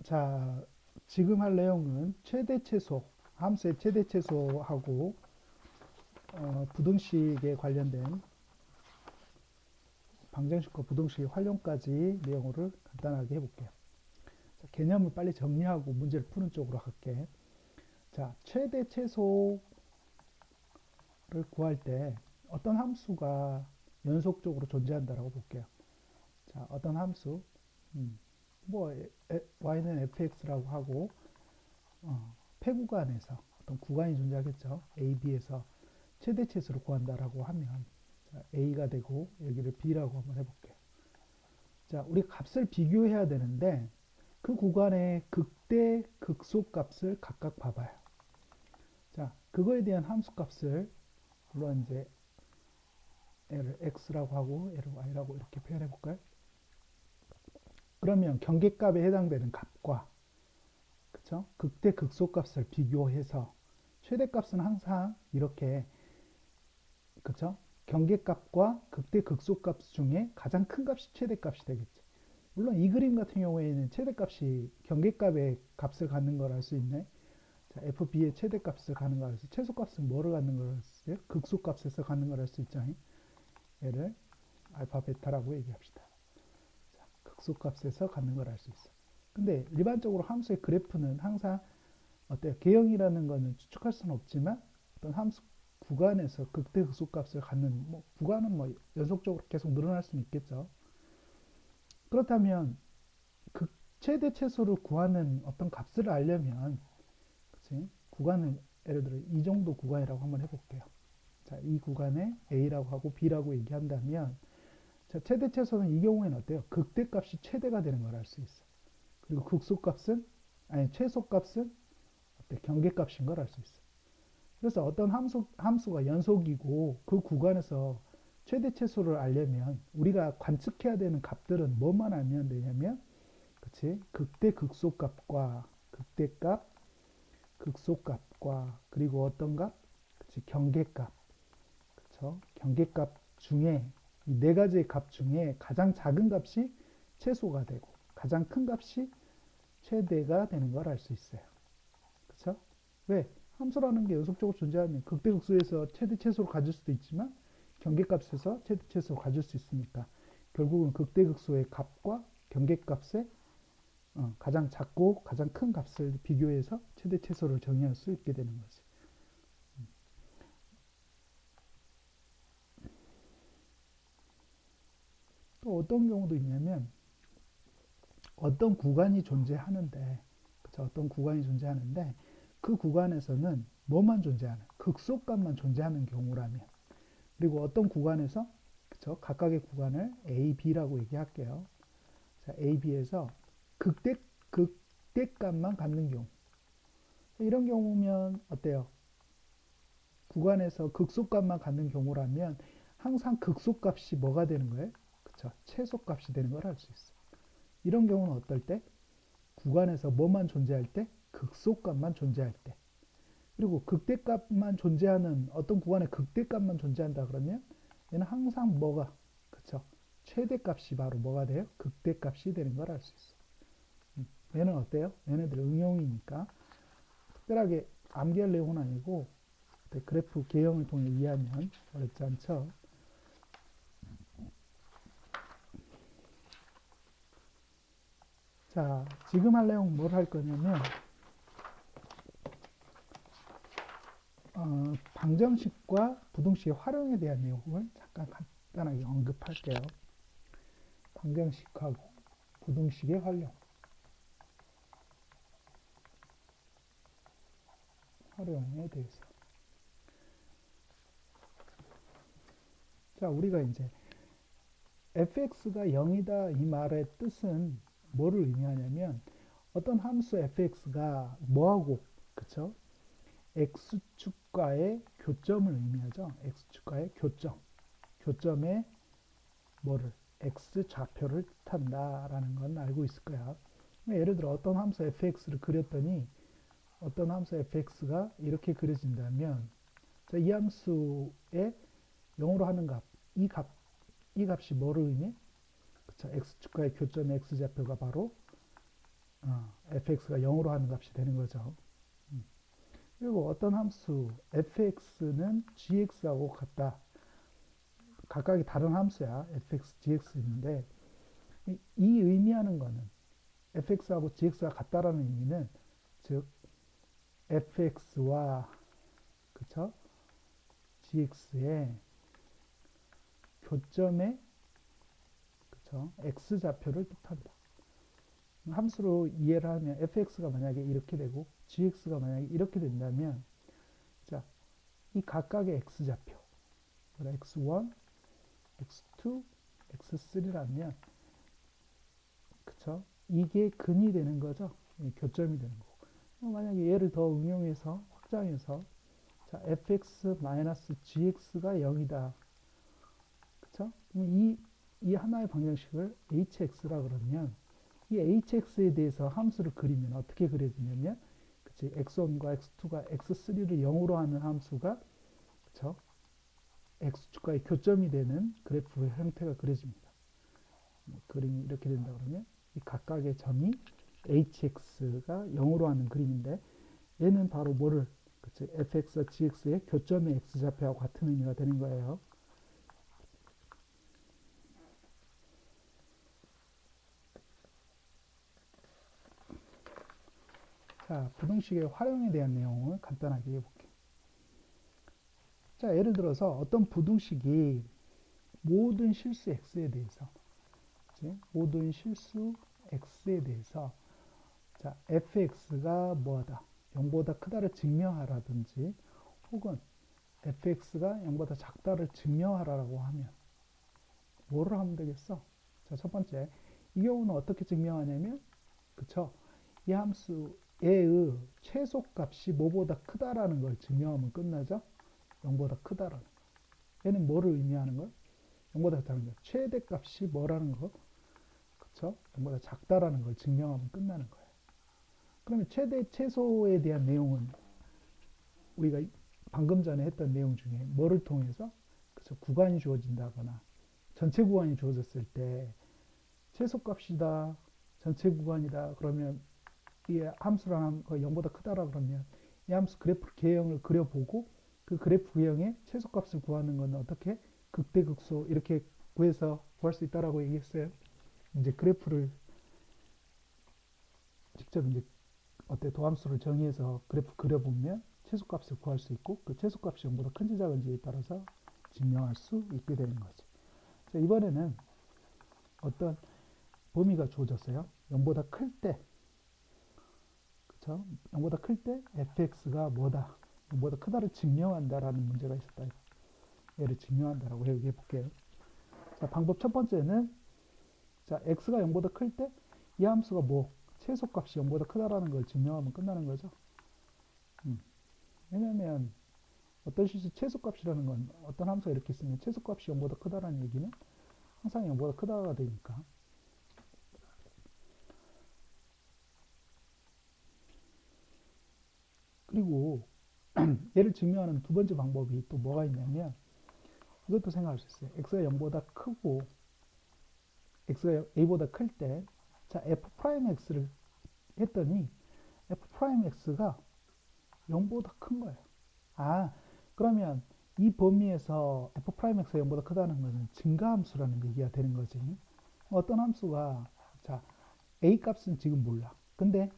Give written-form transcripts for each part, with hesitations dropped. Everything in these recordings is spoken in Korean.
자, 지금 할 내용은 최대 최소, 함수의 최대 최소하고 부등식에 관련된 방정식과 부등식의 활용까지 내용을 간단하게 해볼게요. 자, 개념을 빨리 정리하고 문제를 푸는 쪽으로 할게. 자, 최대 최소를 구할 때 어떤 함수가 연속적으로 존재한다라고 볼게요. 자, 어떤 함수, 음, y는 fx라고 하고 폐 구간에서 어떤 구간이 존재하겠죠. a, b에서 최대 최소를 구한다라고 하면 자, a가 되고 여기를 b라고 한번 해볼게요. 자, 우리 값을 비교해야 되는데 그 구간의 극대 극소 값을 각각 봐봐요. 자, 그거에 대한 함수 값을 물론 이제 얘를 x라고 하고 얘를 y라고 이렇게 표현해 볼까요? 그러면 경계값에 해당되는 값과 그쵸? 극대 극소 값을 비교해서 최대값은 항상 이렇게 그쵸? 경계값과 극대 극소값 중에 가장 큰 값이 최대값이 되겠죠. 물론 이 그림 같은 경우에는 최대값이 경계값의 값을 갖는 걸 알 수 있네. 자, FB의 최대값을 갖는 걸 알 수, 최소값은 뭐를 갖는 걸 알 수 있어요? 극소값에서 갖는 걸 알 수 있죠. 얘를 알파 베타라고 얘기합시다. 자, 극소값에서 갖는 걸 알 수 있어. 근데 일반적으로 함수의 그래프는 항상 어때요? 개형이라는 거는 추측할 수는 없지만 어떤 함수 구간에서 극대 극소값을 갖는 뭐 구간은 뭐 연속적으로 계속 늘어날 수는 있겠죠. 그렇다면 극 최대 최소를 구하는 어떤 값을 알려면 그치? 구간을 예를 들어 이 정도 구간이라고 한번 해볼게요. 자, 이 구간에 A라고 하고 B라고 얘기한다면 자, 최대 최소는 이 경우에는 어때요? 극대값이 최대가 되는 걸 알 수 있어. 그리고 극소값은 아니 최소값은 어때? 경계값인 걸 알 수 있어. 그래서 어떤 함수가 연속이고 그 구간에서 최대 최소를 알려면 우리가 관측해야 되는 값들은 뭐만 알면 되냐면 그치? 극대 극소값과 극대값, 극소값과 그리고 어떤 값? 그치? 경계값. 그쵸? 경계값 중에 이 네 가지의 값 중에 가장 작은 값이 최소가 되고 가장 큰 값이 최대가 되는 걸 알 수 있어요. 그쵸? 왜? 함수라는 게 연속적으로 존재하면 극대극소에서 최대 최소를 가질 수도 있지만 경계값에서 최대 최소를 가질 수 있으니까 결국은 극대극소의 값과 경계값의 가장 작고 가장 큰 값을 비교해서 최대 최소를 정의할 수 있게 되는 거지. 또 어떤 경우도 있냐면 어떤 구간이 존재하는데 그쵸? 어떤 구간이 존재하는데 그 구간에서는 뭐만 존재하는 극소값만 존재하는 경우라면 그리고 어떤 구간에서 그쵸? 각각의 구간을 A, B라고 얘기할게요. 자, A, B에서 극대값만 갖는 경우 이런 경우면 어때요? 구간에서 극소값만 갖는 경우라면 항상 극소값이 뭐가 되는 거예요? 그쵸? 최소값이 되는 걸 알 수 있어. 이런 경우는 어떨 때? 구간에서 뭐만 존재할 때? 극소값만 존재할 때. 그리고 극대값만 존재하는 어떤 구간에 극대값만 존재한다 그러면 얘는 항상 뭐가 그쵸? 최대값이 바로 뭐가 돼요? 극대값이 되는 걸 알 수 있어. 얘는 어때요? 얘네들 응용이니까 특별하게 암기할 내용은 아니고 그래프 개형을 통해 이해하면 어렵지 않죠. 자, 지금 할 내용 뭘 할 거냐면 방정식과 부등식의 활용에 대한 내용을 잠깐 간단하게 언급할게요. 방정식하고 부등식의 활용에 대해서. 자, 우리가 이제 fx가 0이다 이 말의 뜻은 뭐를 의미하냐면 어떤 함수 fx가 뭐하고 그쵸? x축과의 교점을 의미하죠. x축과의 교점. 교점에 뭐를 x 좌표를 뜻한다라는 건 알고 있을 거야. 예를 들어 어떤 함수 fx를 그렸더니 어떤 함수 fx가 이렇게 그려진다면 이 함수의 0으로 하는 값, 이 값이 뭐를 의미해? 그쵸? x축과의 교점의 x좌표가 바로 fx가 0으로 하는 값이 되는 거죠. 그리고 어떤 함수 fx는 gx하고 같다. 각각이 다른 함수야. fx, gx 있는데 이 의미하는 거는 fx하고 gx가 같다라는 의미는 즉 fx와 그쵸? gx의 교점의 그쵸? x좌표를 뜻한다. 함수로 이해를 하면 fx가 만약에 이렇게 되고 gx가 만약에 이렇게 된다면 자, 이 각각의 x좌표 x1, x2, x3라면 그쵸? 이게 근이 되는 거죠. 교점이 되는 거고. 만약에 얘를 더 응용해서 확장해서 자, fx-gx가 0이다. 그쵸? 그럼 이 하나의 방정식을 hx라 그러면 이 hx에 대해서 함수를 그리면 어떻게 그려지냐면 그치? x1과 x2가 x3를 0으로 하는 함수가 그쵸? x축과의 교점이 되는 그래프의 형태가 그려집니다. 그림이 이렇게 된다 그러면 이 각각의 점이 hx가 0으로 하는 그림인데 얘는 바로 뭐를 그치? fx와 gx의 교점의 x좌표하고 같은 의미가 되는 거예요. 자, 부등식의 활용에 대한 내용을 간단하게 해볼게요. 자, 예를 들어서 어떤 부등식이 모든 실수 x에 대해서 그치? 모든 실수 x에 대해서 자, fx가 뭐하다 0보다 크다를 증명하라든지 혹은 fx가 0보다 작다를 증명하라고 하면 뭐를 하면 되겠어? 자, 첫 번째 이 경우는 어떻게 증명하냐면 그쵸? 이 함수의 최소값이 뭐보다 크다라는 걸 증명하면 끝나죠? 0보다 크다라는 거. 얘는 뭐를 의미하는 걸? 0보다 작다는 거. 최대값이 뭐라는 거? 그쵸? 0보다 작다라는 걸 증명하면 끝나는 거예요. 그러면 최대, 최소에 대한 내용은 우리가 방금 전에 했던 내용 중에 뭐를 통해서? 그쵸? 구간이 주어진다거나 전체 구간이 주어졌을 때 최소값이다, 전체 구간이다, 그러면 이 함수랑 0보다 크다라 그러면 이 함수 그래프 개형을 그려보고 그 그래프 개형의 최소값을 구하는 건 어떻게? 극대극소 이렇게 구해서 구할 수 있다라고 얘기했어요. 이제 그래프를 직접 이제 어때 도함수를 정의해서 그래프 그려보면 최소값을 구할 수 있고 그 최소값이 0보다 큰지 작은지에 따라서 증명할 수 있게 되는 거지. 자, 이번에는 어떤 범위가 주어졌어요. 0보다 클 때, 그쵸? 0보다 클 때 fx가 뭐다? 0보다 크다를 증명한다라는 문제가 있었다. 얘를 증명한다라고 얘기해 볼게요. 자, 방법 첫 번째는 자, x가 0보다 클 때 이 함수가 뭐 최소값이 0보다 크다라는 걸 증명하면 끝나는 거죠. 왜냐면 어떤 실수 최소값이라는 건 어떤 함수가 이렇게 있으면 최소값이 0보다 크다라는 얘기는 항상 0보다 크다가 되니까. 그리고 얘를 증명하는 두 번째 방법이 또 뭐가 있냐면 이것도 생각할 수 있어요. x가 0보다 크고 x가 a보다 클 때 자, f'x를 했더니 f'x가 0보다 큰 거예요. 아, 그러면 이 범위에서 f'x가 0보다 크다는 것은 증가함수라는 얘기가 되는 거지. 어떤 함수가 자, a 값은 지금 몰라. 근데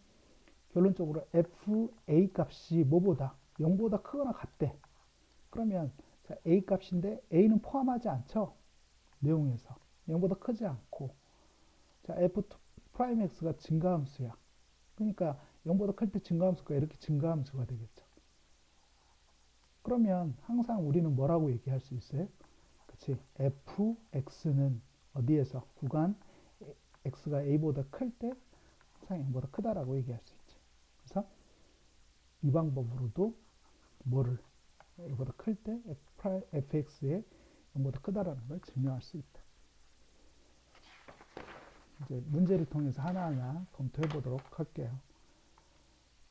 결론적으로 fa 값이 뭐보다 0보다 크거나 같대. 그러면 자, a 값인데 a는 포함하지 않죠. 내용에서 0보다 크지 않고 자, f'x가 증가함수야. 그러니까 0보다 클 때 증가함수가 이렇게 증가함수가 되겠죠. 그러면 항상 우리는 뭐라고 얘기할 수 있어요? 그치? fx는 어디에서? 구간 x가 a보다 클 때 항상 0보다 크다라고 얘기할 수 있지. 그래서 이 방법으로도 뭐를 a보다 클 때 fx의 0보다 크다라는 걸 증명할 수 있다. 이제 문제를 통해서 하나하나 검토해 보도록 할게요.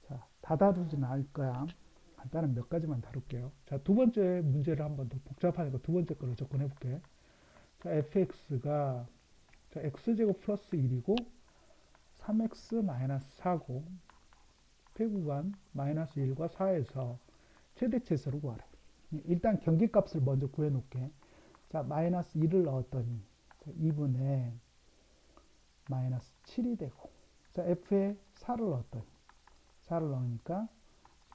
자, 다 다루지는 않을 거야. 간단한 몇 가지만 다룰게요. 자, 두 번째 문제를 한번 더 복잡하니까 두 번째 거로 접근해 볼게. 자, fx가 자, x제곱 플러스 1이고 3x 마이너스 4고 배구간 마이너스 1과 4에서 최대치수를 구하래. 일단 경계값을 먼저 구해 놓을게. 자, 마이너스 1을 넣었더니 2분의 마이너스 7이 되고, 자, f에 4를 넣었더니 4를 넣으니까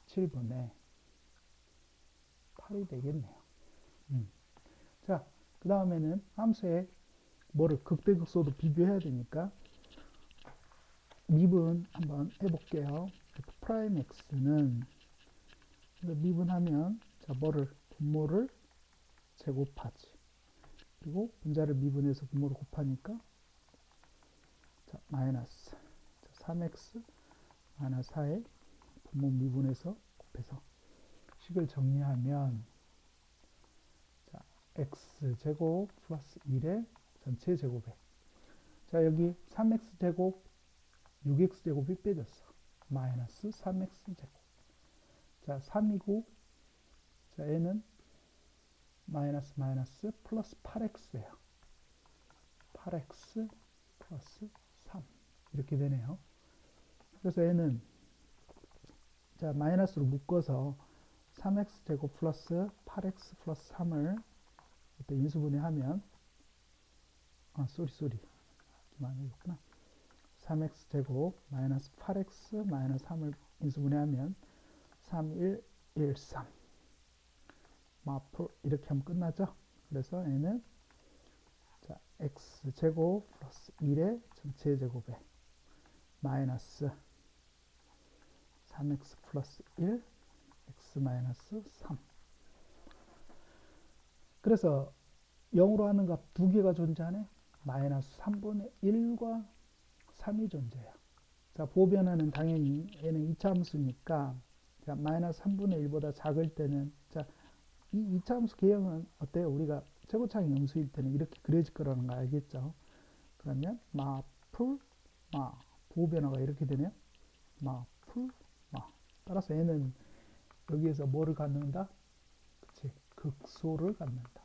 7분의 8이 되겠네요. 자, 그 다음에는 함수에 뭐를 극대극소도 비교해야 되니까 미분 한번 해볼게요. f 프라임 x는 미분하면 자, 뭐를 분모를 제곱하지. 그리고 분자를 미분해서 분모를 곱하니까 자, 마이너스 3x 마이너스 4에 분모 미분해서 곱해서 식을 정리하면 자, x제곱 플러스 1의 전체 제곱에 자, 여기 3x제곱 6x제곱이 빼졌어. 마이너스 3x제곱. 자, 3이고 자, 얘는 마이너스 마이너스 플러스 8x예요. 8x 플러스 3 이렇게 되네요. 그래서 얘는 자, 마이너스로 묶어서 3x제곱 플러스 8x 플러스 3을 인수분해하면 쏘리 기만이었구나. 3x제곱 마이너스 8x 마이너스 3을 인수분해하면 3, 1, 1, 3 마플 이렇게 하면 끝나죠. 그래서 얘는 자, x제곱 플러스 1의 전체 제곱에 마이너스 3x 플러스 1 x 마이너스 3 그래서 0으로 하는 값 두 개가 존재하네. 마이너스 3분의 1과 3이 존재해요. 자, 보변하는 당연히 얘는 2차 함수니까 자, 마이너스 3분의 1보다 작을 때는 자, 이 2차 함수 개형은 어때요? 우리가 최고차항 염수일 때는 이렇게 그려질 거라는 거 알겠죠? 그러면 마풀 마 보변화가 이렇게 되네요. 마풀 마 따라서 얘는 여기에서 뭐를 갖는다? 그치? 극소를 갖는다.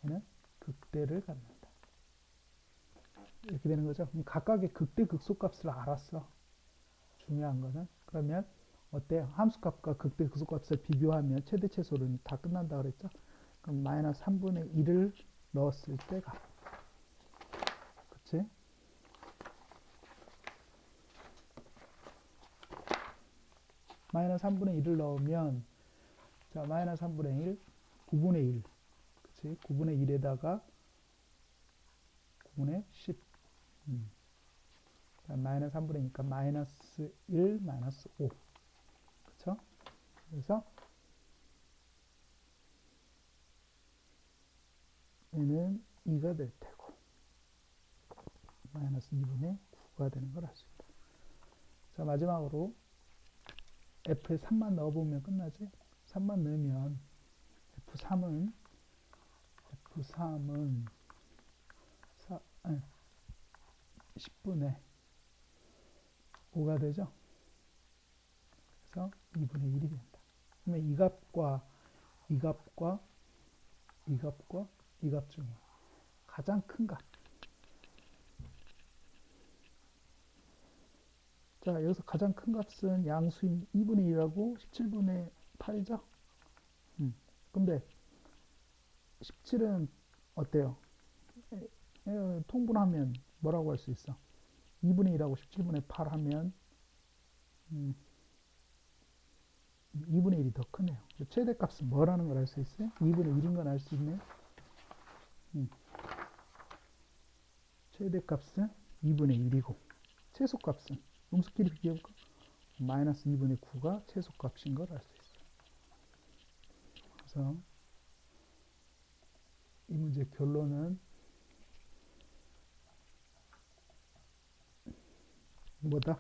얘는 극대를 갖는다. 이렇게 되는 거죠. 각각의 극대 극소값을 알았어. 중요한 거는. 그러면 어때요? 함수값과 극대 극소값을 비교하면 최대 최소는 다 끝난다 그랬죠? 그럼 마이너스 3분의 1을 넣었을 때가 그치? 마이너스 3분의 1을 넣으면 자, 마이너스 3분의 1, 9분의 1 그치? 9분의 1에다가 9분의 10 자, 마이너스 3분의 2니까 마이너스 1, 마이너스 5 그쵸? 그래서 얘는 2가 될 테고 마이너스 2분의 9가 되는 걸 알 수 있다. 자, 마지막으로 f에 3만 넣어보면 끝나지? 3만 넣으면 F3은 10분의 5가 되죠? 그래서 2분의 1이 된다. 그러면 이 값과 이 값과 이 값과 이 값 중에 가장 큰 값. 자, 여기서 가장 큰 값은 양수인 2분의 1하고 17분의 8이죠? 근데 17은 어때요? 통분하면 뭐라고 할 수 있어? 2분의 1하고 17분의 8 하면 2분의 1이 더 크네요. 최대값은 뭐라는 걸 알 수 있어요? 2분의 1인 건 알 수 있네요. 최대값은 2분의 1이고 최소값은 음수끼리 비교해볼까? 마이너스 2분의 9가 최소값인 걸 알 수 있어요. 그래서 이 문제 결론은 뭐다?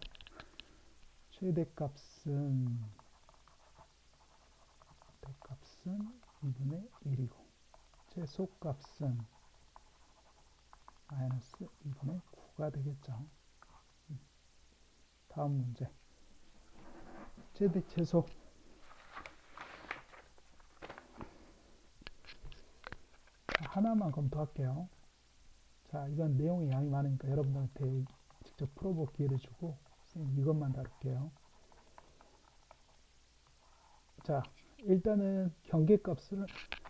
최대값은 2분의 1이고 최소값은 마이너스 2분의 9가 되겠죠. 다음 문제. 최대 최소 하나만 검토할게요. 자, 이건 내용이 양이 많으니까 여러분들한테 직접 직접 풀어볼 기회를 주고 선생님 이것만 다룰게요. 자, 일단은 경계값을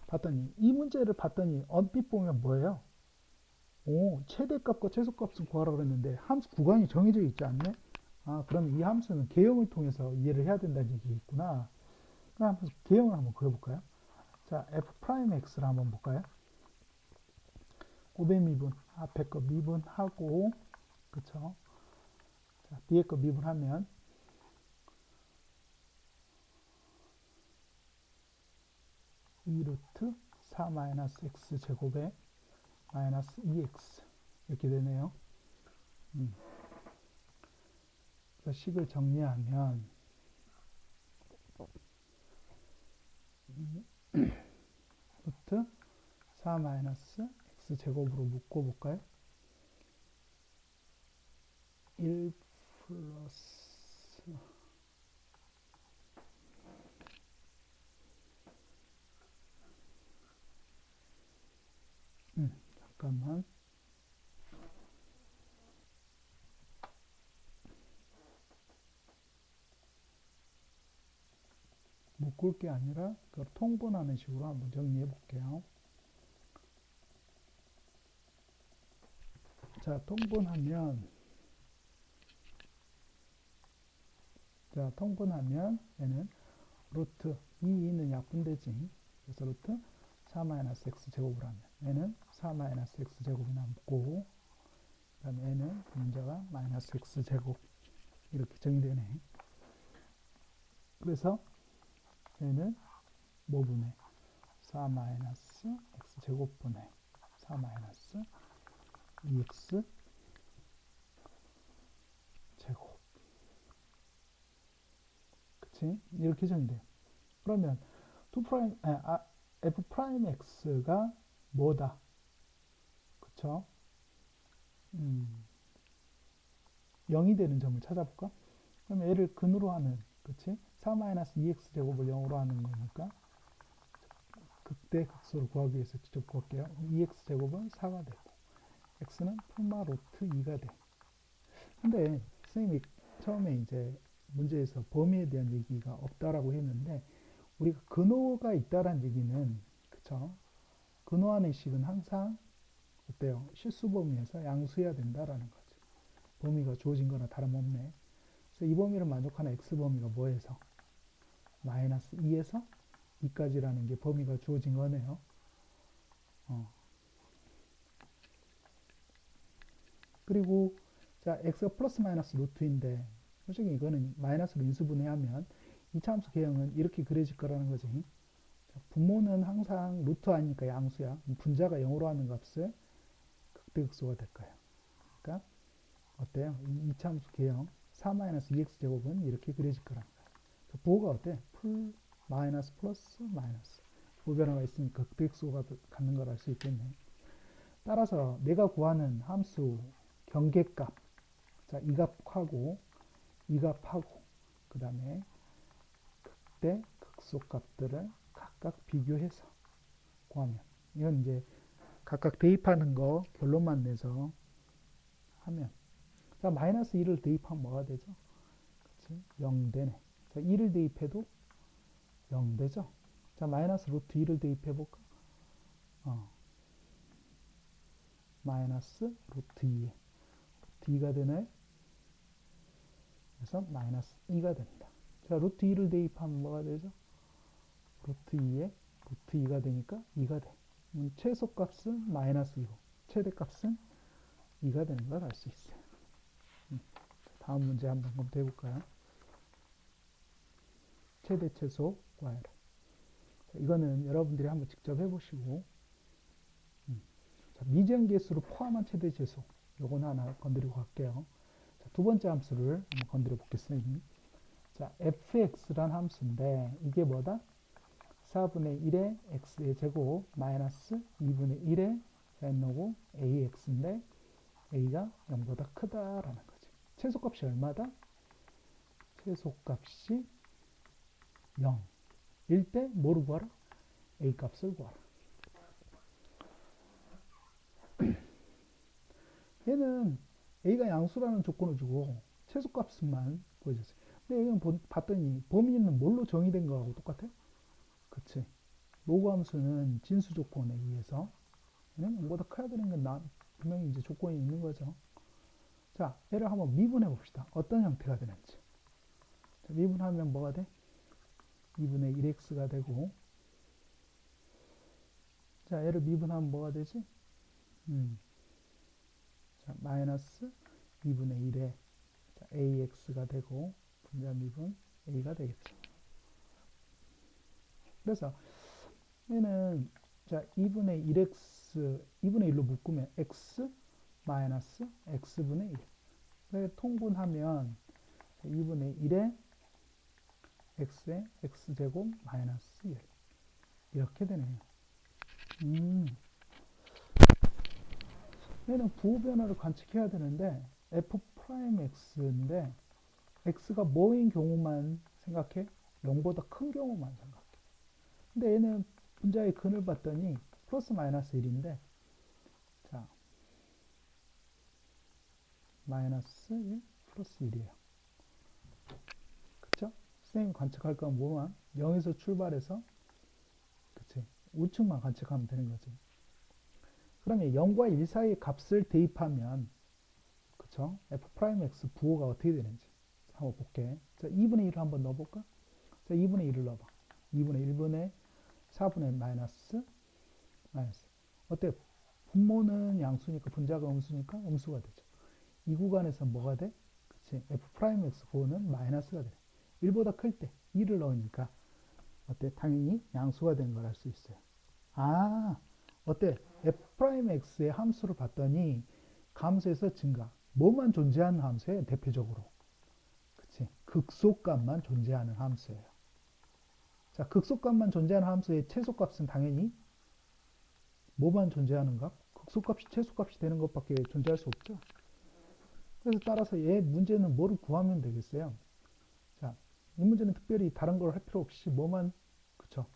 봤더니 이 문제를 봤더니 언뜻 보면 뭐예요? 오, 최대값과 최소값을 구하라 그랬는데 함수 구간이 정해져 있지 않네? 아, 그럼 이 함수는 개형을 통해서 이해를 해야 된다는 얘기겠구나. 그럼 개형을 한번 그려볼까요? 자, f'x를 한번 볼까요? 곱의 미분, 앞에 거 미분하고, 그쵸? 자, 뒤에 거 미분하면 2루트 4 마이너스 x 제곱에 마이너스 2x 이렇게 되네요. 그래서 식을 정리하면 루트 4 마이너스 x 제곱으로 묶어볼까요? 1 플러스 잠깐만 묶을 게 아니라 그걸 통분하는 식으로 한번 정리해 볼게요. 자, 통분하면 얘는 루트 2는 약분되지. 그래서 루트 4 마이너스 x 제곱을 하면 얘는 4 마이너스 x 제곱이 남고 그 다음에 얘는 문자가 마이너스 x 제곱 이렇게 정의되네. 그래서 얘는 뭐분의 4 마이너스 x 제곱분의 4 마이너스 2x 제곱. 그치? 이렇게 정의돼요. 그러면 2 프라임, f 프라임 x가 뭐다? 그쵸? 0이 되는 점을 찾아볼까? 그러면 얘를 근으로 하는, 그치? 4-2x 제곱을 0으로 하는 거니까 극대 극소를 구하기 위해서 직접 구할게요. 2x 제곱은 4가 되고 x는 풀마 루트 2가 돼. 근데 선생님이 처음에 이제 문제에서 범위에 대한 얘기가 없다라고 했는데 우리가 근호가 있다란 얘기는 그쵸? 근호하는 식은 항상 어때요? 실수 범위에서 양수해야 된다라는 거지. 범위가 주어진 거나 다름없네. 그래서 이 범위를 만족하는 x 범위가 뭐에서? 마이너스 2에서 2까지라는 게 범위가 주어진 거네요. 그리고 자, x가 플러스 마이너스 루트인데 솔직히 이거는 마이너스로 인수분해하면 이차함수 개형은 이렇게 그려질 거라는 거지. 자, 분모는 항상 루트 아니니까 양수야. 분자가 0으로 하는 값을 극대극소가 될 거예요. 그러니까 어때요? 이차함수 개형 4-2x 제곱은 이렇게 그려질 거라는 거예요. 부호가 어때? 풀 마이너스 플러스 마이너스 부변화가 있으니까 극대극소가 갖는 걸 알 수 있겠네. 따라서 내가 구하는 함수 경계값, 자, 이 값하고 이 값하고 그 다음에 극대 극소값들을 각각 비교해서 구하면 이건 이제 각각 대입하는 거 결론만 내서 하면 자, 마이너스 2를 대입하면 뭐가 되죠? 그치? 0 되네. 자, 2를 대입해도 0 되죠? 자, 마이너스 루트 2를 대입해 볼까? 마이너스 루트 2에 루트 2가 되네. 그래서 마이너스 2가 된다. 자, 루트 2를 대입하면 뭐가 되죠? 루트 2에 루트 2가 되니까 2가 돼. 최소값은 마이너스 2고 최대값은 2가 되는 걸 알 수 있어요. 다음 문제 한번 검토해 볼까요? 최대 최소 구하라. 이거는 여러분들이 한번 직접 해보시고 미지연 개수를 포함한 최대 최소 요건 하나 건드리고 갈게요. 자, 두 번째 함수를 한번 건드려 보겠습니다. 자, fx란 함수인데 이게 뭐다? 4분의 1의 x의 제곱 마이너스 2분의 1의 n오고 ax인데 a가 0보다 크다라는 거지. 최소값이 얼마다? 최소값이 0일 때 뭐를 구하라? a 값을 구하라. 얘는 a가 양수라는 조건을 주고 최소값만 보여줬어요. 근데 여기는 봤더니 범위는 뭘로 정의된 거하고 똑같아요? 그치? 로그 함수는 진수 조건에 의해서 얘는 0보다 커야 되는 건 분명히 이제 조건이 있는 거죠. 자, 얘를 한번 미분해 봅시다. 어떤 형태가 되는지. 자, 미분하면 뭐가 돼? 2분의 1x가 되고, 자, 얘를 미분하면 뭐가 되지? 자, 마이너스 2분의 1에 ax가 되고, 분자 미분 a가 되겠죠. 그래서 얘는 자 2분의 1x 2분의 1로 묶으면 x 마이너스 x분의 1. 그래서 통분하면 2분의 1에 x에 x제곱 마이너스 1 이렇게 되네요. 얘는 부호 변화를 관측해야 되는데 f 프라임 x인데 x가 뭐인 경우만 생각해? 0보다 큰 경우만 생각해. 근데 얘는 분자의 근을 봤더니 플러스 마이너스 1인데 자 마이너스 1 플러스 1이에요. 그쵸? 선생님이 관측할 건 뭐만? 0에서 출발해서 그치? 우측만 관측하면 되는 거지. 그러면 0과 1 사이의 값을 대입하면 그쵸? f'x 부호가 어떻게 되는지 한번 볼게. 자, 2분의 1을 한번 넣어볼까? 자, 2분의 1을 넣어봐. 2분의 1분의 4분의 마이너스. 어때? 분모는 양수니까 분자가 음수니까 음수가 되죠. 이 구간에서 뭐가 돼? 그치? f'x 부호는 마이너스가 돼. 1보다 클 때 2를 넣으니까 어때? 당연히 양수가 된 걸 알 수 있어요. 아, 어때? f'x의 함수를 봤더니 감수에서 증가. 뭐만 존재하는 함수예요? 대표적으로. 그치? 극소값만 존재하는 함수예요. 자, 극소값만 존재하는 함수의 최소값은 당연히 뭐만 존재하는 값? 극소값이 최소값이 되는 것밖에 존재할 수 없죠. 그래서 따라서 얘 문제는 뭐를 구하면 되겠어요? 자, 이 문제는 특별히 다른 걸 할 필요 없이 뭐만, 그쵸?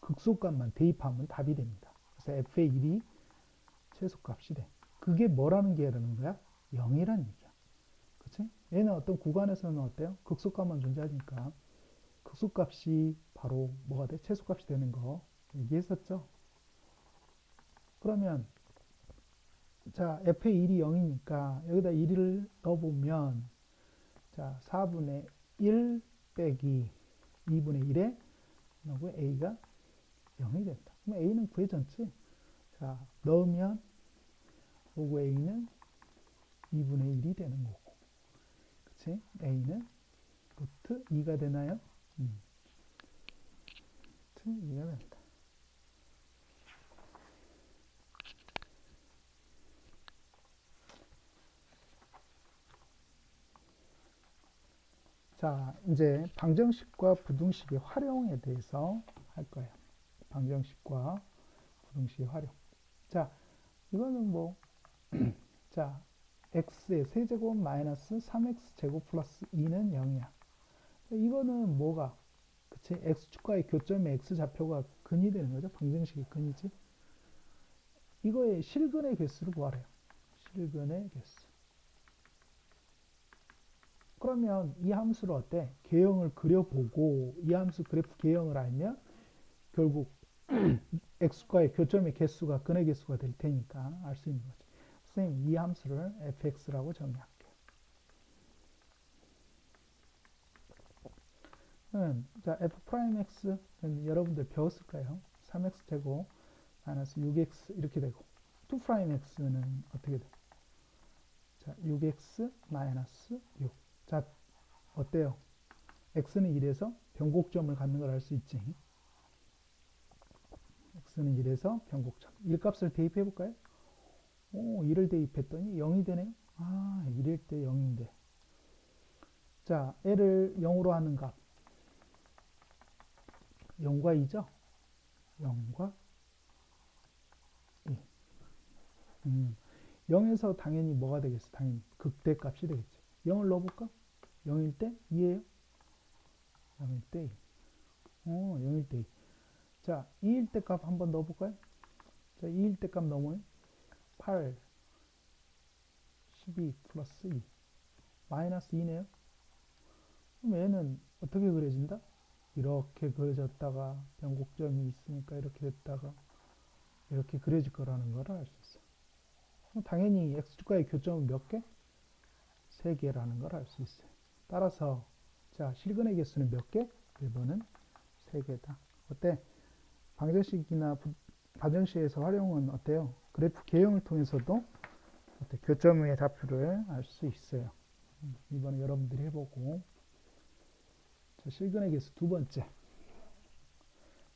극소값만 대입하면 답이 됩니다. 그래서 f의 1이 최소값이 돼. 그게 뭐라는 게라는 거야? 0이라는 얘기야. 그치? 얘는 어떤 구간에서는 어때요? 극소값만 존재하니까 극소값이 바로 뭐가 돼? 최소값이 되는 거 얘기했었죠? 그러면 자 f의 1이 0이니까 여기다 1을 넣어보면 자 4분의 1 빼기 2분의 1에 a가 0이 된다. 그럼 a는 구해졌지? 자 넣으면 로그 a는 2분의 1이 되는 거고 그치? a는 루트 2가 되나요? 루트 2가 된다. 자, 이제 방정식과 부등식의 활용에 대해서 할 거예요. 방정식과 부등식의 활용. 자, 이거는 뭐, 자, x의 세제곱 마이너스 3x제곱 플러스 2는 0이야. 이거는 뭐가? 그치? x축과의 교점의 x좌표가 근이 되는 거죠. 방정식의 근이지. 이거의 실근의 개수를 구하래요. 실근의 개수. 그러면 이 함수를 어때? 개형을 그려보고 이 함수 그래프 개형을 알면 결국 x과의 교점의 개수가 근의 개수가 될 테니까 알 수 있는 거지. 선생님 이 함수를 fx라고 정의할게요. 자 f'x는 여러분들 배웠을 거예요. 3x제곱 마이너스 6x 이렇게 되고 2'x는 어떻게 돼? 자 6x 마이너스 6. 자 어때요? x는 1에서 변곡점을 갖는 걸 알 수 있지. x는 1에서 변곡점. 1값을 대입해 볼까요? 오, 1을 대입했더니 0이 되네요. 아, 1일 때 0인데. 자, 애를 0으로 하는 값. 0과 2죠? 0과 2. 0에서 당연히 뭐가 되겠어? 당연히 극대값이 되겠지. 0을 넣어볼까? 0일 때 2예요? 0일 때 2. 0일 때 2. 자, 2일 때 값 한번 넣어볼까요? 자, 2일 때 값 넣으면 8, 12 플러스 2 마이너스 2네요. 그럼 얘는 어떻게 그려진다? 이렇게 그려졌다가 변곡점이 있으니까 이렇게 됐다가 이렇게 그려질 거라는 걸 알 수 있어요. 그럼 당연히 x축과의 교점은 몇 개? 3개라는 걸 알 수 있어요. 따라서 자 실근의 개수는 몇 개? 1번은 3개다. 어때? 방정식이나 가정식에서 활용은 어때요? 그래프 개형을 통해서도 어때? 교점의 좌표를 알 수 있어요. 이번에 여러분들이 해보고 자, 실근의 개수 두 번째.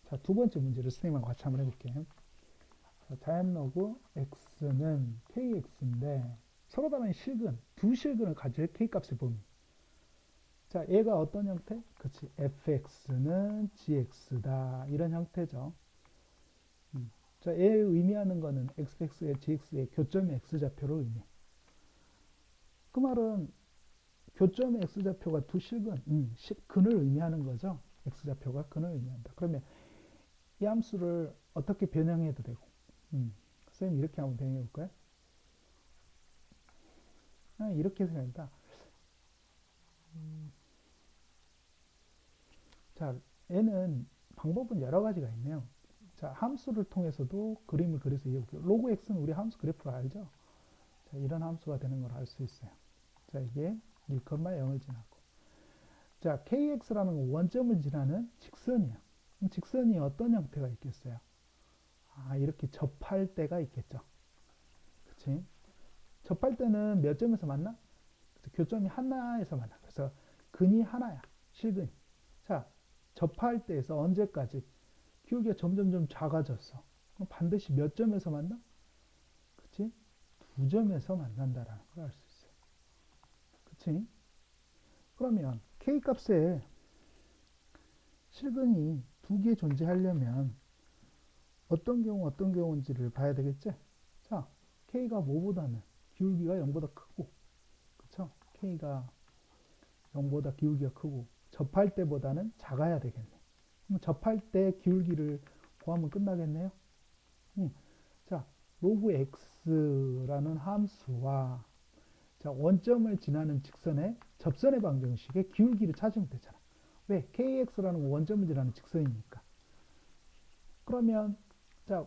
자, 두 번째 문제를 선생님하고 같이 한번 해볼게요. 자, 자연로그 x는 kx인데 서로 다른 실근, 두 실근을 가질 k값의 범위. 자, 얘가 어떤 형태? 그치, fx는 gx다. 이런 형태죠. 자, 얘 의미하는 거는 x의 gx의 교점의 x좌표를 의미해. 그 말은 교점의 x좌표가 두 실근, 근을 의미하는 거죠. x좌표가 근을 의미한다. 그러면 이 함수를 어떻게 변형해도 되고, 선생님 이렇게 한번 변형해 볼까요? 이렇게 생각한다. 자, 얘는 방법은 여러 가지가 있네요. 자, 함수를 통해서도 그림을 그려서 이해해볼게요. 로그 x는 우리 함수 그래프가 알죠? 자, 이런 함수가 되는 걸 알 수 있어요. 자, 이게 1,0을 지나고. 자, kx라는 원점을 지나는 직선이야. 그럼 직선이 어떤 형태가 있겠어요? 이렇게 접할 때가 있겠죠. 그치? 접할 때는 몇 점에서 만나? 교점이 하나에서 만나. 그래서 근이 하나야. 실근이. 자, 접할 때에서 언제까지? 기울기가 점점점 작아졌어. 그럼 반드시 몇 점에서 만나? 그치? 두 점에서 만난다라는 걸 알 수 있어요. 그치? 그러면 K값에 실근이 두 개 존재하려면 어떤 경우인지를 봐야 되겠지? 자, K가 뭐보다는 기울기가 0보다 크고, 그쵸? K가 0보다 기울기가 크고, 접할 때보다는 작아야 되겠네. 그럼 접할 때 기울기를 구하면 끝나겠네요? 자, 로그 x라는 함수와 자, 원점을 지나는 직선의 접선의 방정식의 기울기를 찾으면 되잖아. 왜? kx라는 원점을 지나는 직선이니까. 그러면 자,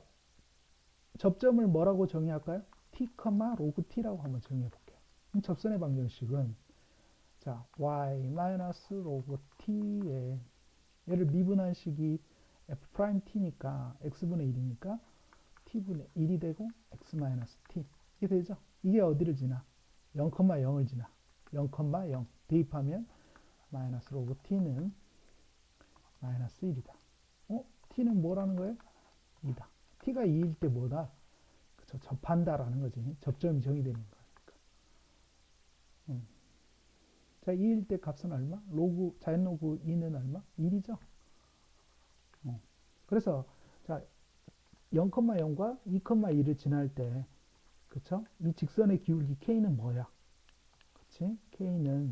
접점을 뭐라고 정의할까요? t, 로그 t라고 한번 정의해 볼게요. 그럼 접선의 방정식은 자, y-로그 t에 얘를 미분한식이 f't니까 x분의 1이니까 t분의 1이 되고 x-t 이게 되죠? 이게 어디를 지나? 0,0을 지나. 0,0 대입하면 마이너스 로그 t는 마이너스 1이다. t는 뭐라는 거예요? 2다. t가 2일 때 뭐다? 그쵸, 접한다라는 거지. 접점이 정의되는 거니까. 자, 2일 때 값은 얼마? 자연 로그 2는 얼마? 1이죠. 그래서 자, 0,0과 2,2를 지날 때 그쵸? 이 직선의 기울기 k는 뭐야? 그치? k는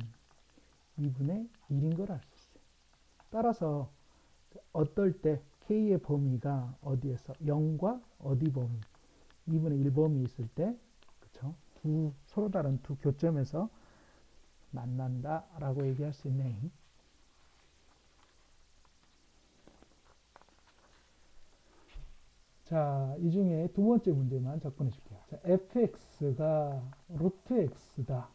2분의 1인 걸 알 수 있어요. 따라서 어떨 때 k의 범위가 어디에서 0과 어디 범위 2분의 1 범위 있을 때 그쵸? 서로 다른 두 교점에서 만난다 라고 얘기할 수 있네. 자, 이 중에 두 번째 문제만 접근해 줄게요. 자, fx가 루트 x다.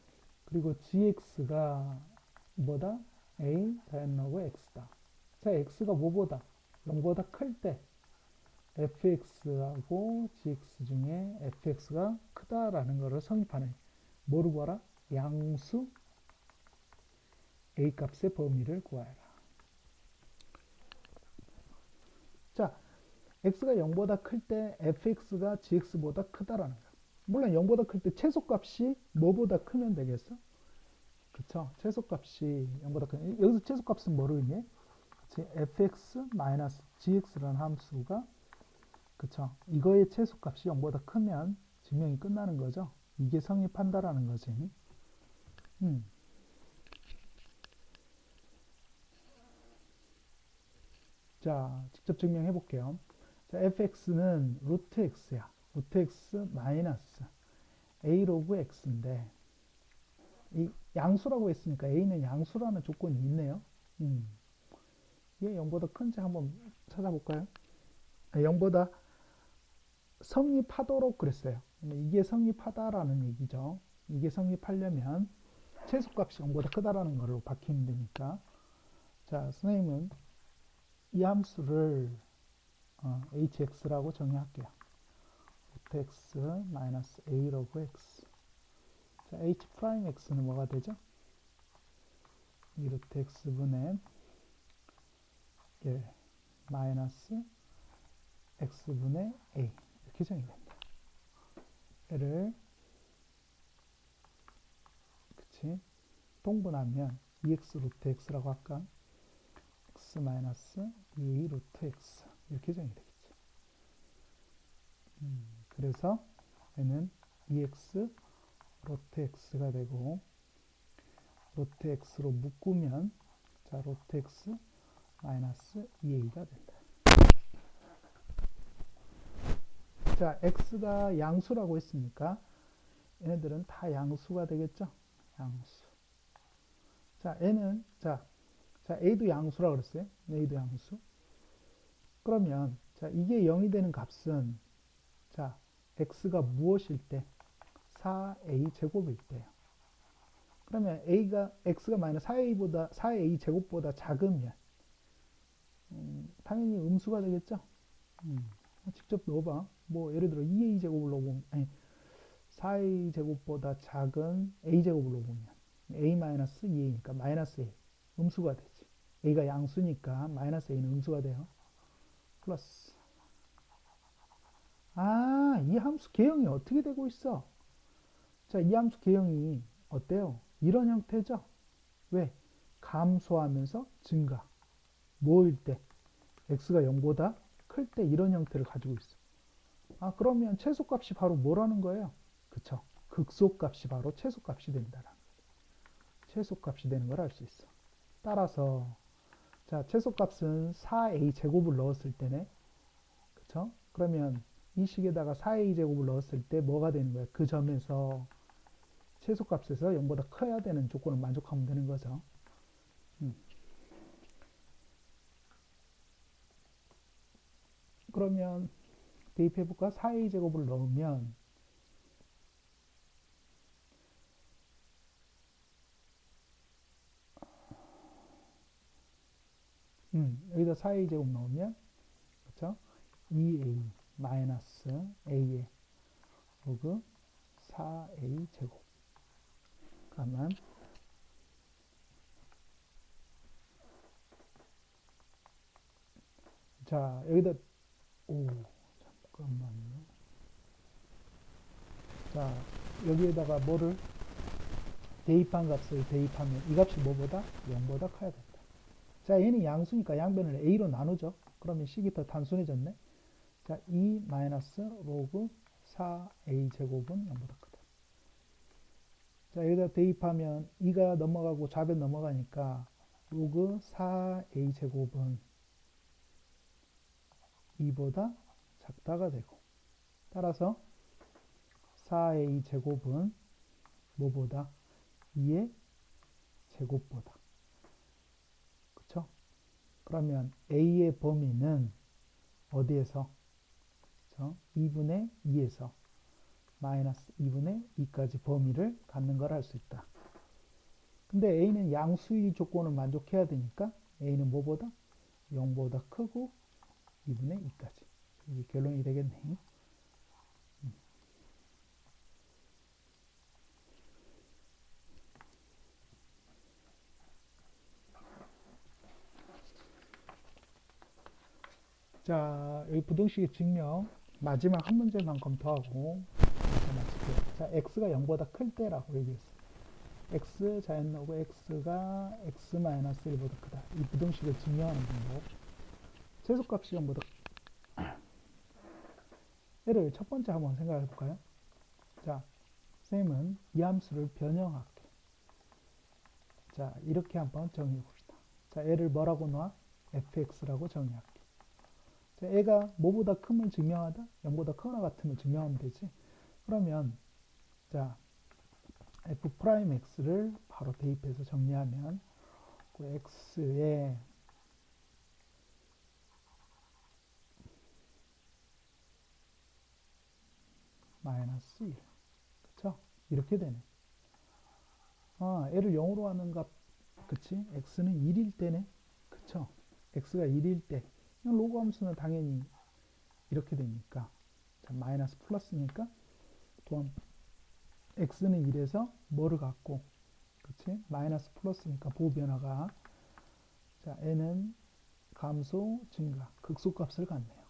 그리고 gx가 뭐다? a 자연로그 x다. 자, x가 뭐보다? 0보다 클 때 fx하고 gx 중에 fx가 크다라는 것을 성립하는 뭐로 구하라? 양수 a 값의 범위를 구하라. 자, x가 0보다 클 때 fx가 gx보다 크다라는 거야. 물론 0보다 클 때 최소값이 뭐보다 크면 되겠어? 그쵸? 최소값이 0보다 크면 여기서 최소값은 뭐를 의미해? 그치? fx-gx라는 함수가 그쵸? 이거의 최소값이 0보다 크면 증명이 끝나는 거죠. 이게 성립한다라는 거지. 자, 직접 증명해 볼게요. 자, fx는 루트 x야. 루트 x 마이너스 a 로그 x인데 이 양수라고 했으니까 a는 양수라는 조건이 있네요. 이게 0보다 큰지 한번 찾아볼까요? 0보다 성립하도록 그랬어요. 이게 성립하다라는 얘기죠. 이게 성립하려면 최소값이 0보다 크다라는 걸로 바뀌면 되니까. 자, 선생님은 이 함수를 hx라고 정의할게요. x 마이너스 a 로그 x. 자, h 프라임 x는 뭐가 되죠? 2 루트 x분의 마이너스 x분의 a 이렇게 정의됩니다. 얘를 그치 통분하면 2x 루트 x라고 할까? x 마이너스 2a 루트 x 이렇게 정의되겠죠. 그래서 얘는 2x 루트 x가 되고 루트 x로 묶으면 자 루트 x 마이너스 2a가 된다. 자, x가 양수라고 했으니까 얘네들은 다 양수가 되겠죠? 양수. 자, 얘는 자 a도 양수라고 그랬어요. a도 양수. 그러면 자, 이게 0이 되는 값은 자, x가 무엇일 때? 4a 제곱일 때요. 그러면 x가 마이너스 4a 제곱보다 작으면 당연히 음수가 되겠죠? 직접 넣어봐. 뭐 예를 들어 2a 제곱을 넣어보면 4a 제곱보다 작은 a 제곱을 넣어보면 a 마이너스 2a니까 마이너스 a 음수가 되지. a가 양수니까 마이너스 a는 음수가 돼요. 플러스 이 함수 개형이 어떻게 되고 있어? 자, 이 함수 개형이 어때요? 이런 형태죠? 왜? 감소하면서 증가. 뭐일 때? x가 0보다 클 때 이런 형태를 가지고 있어. 그러면 최소값이 바로 뭐라는 거예요? 그쵸? 극소값이 바로 최소값이 된다라는 거죠. 최소값이 되는 걸 알 수 있어. 따라서 자, 최소값은 4a 제곱을 넣었을 때네. 그쵸? 그러면 이 식에다가 4a 제곱을 넣었을 때 뭐가 되는 거예요? 그 점에서 최소값에서 0보다 커야 되는 조건을 만족하면 되는 거죠. 그러면 대입해볼까? 4a 제곱을 넣으면 여기다 4a 제곱 넣으면 그쵸? 2a 마이너스 a의 로그 4a 제곱. 그러면 자, 여기다 잠깐만요. 자, 여기에다가 뭐를 대입한 값을 대입하면 이 값이 뭐보다? 0보다 커야 된다. 자, 얘는 양수니까 양변을 a로 나누죠. 그러면 식이 더 단순해졌네. 자, 2 마이너스 로그 4a 제곱은 0보다 크다. 자, 여기다 대입하면 2가 넘어가고 좌변 넘어가니까 로그 4a 제곱은 2보다 작다가 되고, 따라서 4a 제곱은 뭐보다? 2의 제곱보다. 그쵸? 그러면 a의 범위는 어디에서? 2분의 2에서 마이너스 2분의 2까지 범위를 갖는 걸 알 수 있다. 근데 a는 양수의 조건을 만족해야 되니까 a는 뭐보다? 0보다 크고 2분의 2까지. 이게 결론이 되겠네. 자, 여기 부등식의 증명 마지막 한 문제만 검토하고 마칠게요. 자, x가 0보다 클 때라고 얘기했어요. x 자연로그 x가 x-1보다 크다. 이 부등식을 증명하는 방법. 최소값이 0보다 얘를 첫 번째 한번 생각해 볼까요? 자, 쌤은 이 함수를 변형할게. 자, 이렇게 한번 정의해 봅시다. 자, 얘를 뭐라고 놔? fx라고 정의할게. 자, 얘가 뭐보다 크면 증명하다? 0보다 크거나 같으면 증명하면 되지. 그러면 자, f 프라임 x를 바로 대입해서 정리하면 그 x에 마이너스 1, 그쵸? 이렇게 되네. 아, 얘를 0으로 하는 값, 그치? x는 1일 때네. 그쵸? x가 1일 때. 그냥 로그 함수는 당연히 이렇게 되니까. 자, 마이너스 플러스니까 또한 x는 1에서 뭐를 갖고, 그치? 마이너스 플러스니까 보호변화가, 자, n은 감소, 증가, 극소값을 갖네요.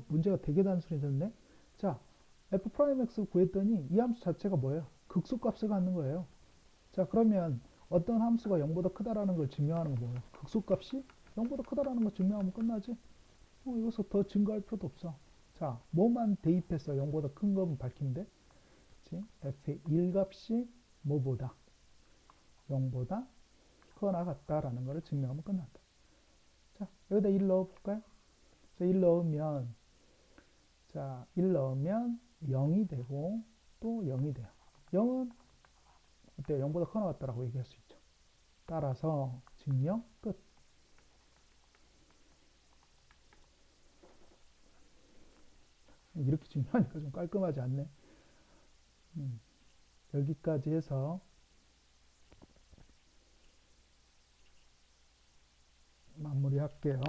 문제가 되게 단순해졌네. 자, f 프라임 x 구했더니 이 함수 자체가 뭐예요? 극소값을 갖는 거예요. 자, 그러면 어떤 함수가 0보다 크다라는 걸 증명하는 거 뭐예요? 극소값이 0보다 크다라는 걸 증명하면 끝나지? 여기서 더 증거할 필요도 없어. 자, 뭐만 대입해서 0보다 큰 거면 밝히면 돼? 그치? f의 1값이 뭐보다? 0보다 크거나 같다라는 것을 증명하면 끝난다. 자, 여기다 1 넣어볼까요? 자, 1 넣으면, 자, 1 넣으면 0이 되고, 또 0이 돼요. 0은 어때요? 0보다 크거나 같다라고 얘기할 수 있죠. 따라서 증명 끝. 이렇게 증명하니까 좀 깔끔하지 않네. 여기까지 해서 마무리할게요.